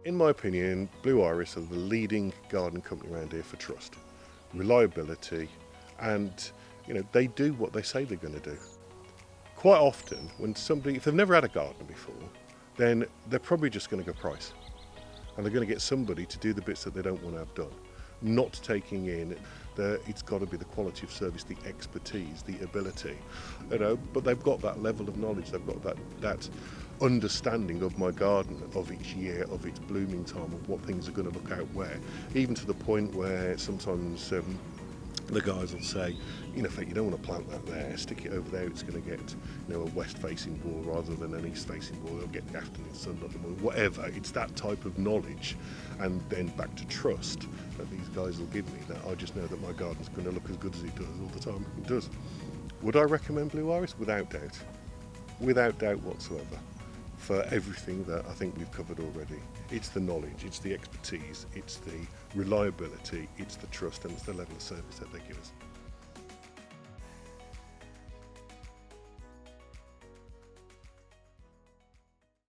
In my opinion, Blue Iris are the leading garden company around here for trust, reliability, and they do what they say they're going to do. Quite often, when somebody, if they've never had a garden before, then they're probably just going to go price, and they're going to get somebody to do the bits that they don't want to have done, not taking in it's got to be the quality of service, the expertise, the ability, but they've got that level of knowledge, they've got that understanding of my garden, of each year, of its blooming time, of what things are going to look out where, even to the point where sometimes the guys will say, in effect, you don't want to plant that there, stick it over there, it's going to get a west facing wall rather than an east facing wall, it'll get the afternoon sun, not the morning, whatever. It's that type of knowledge, and then back to trust that these guys will give me, that I just know that my garden's going to look as good as it does all the time. It does. Would I recommend Blue Iris? Without doubt whatsoever, for everything that I think we've covered already. It's the knowledge, it's the expertise, it's the reliability, it's the trust, and it's the level of service that they give us.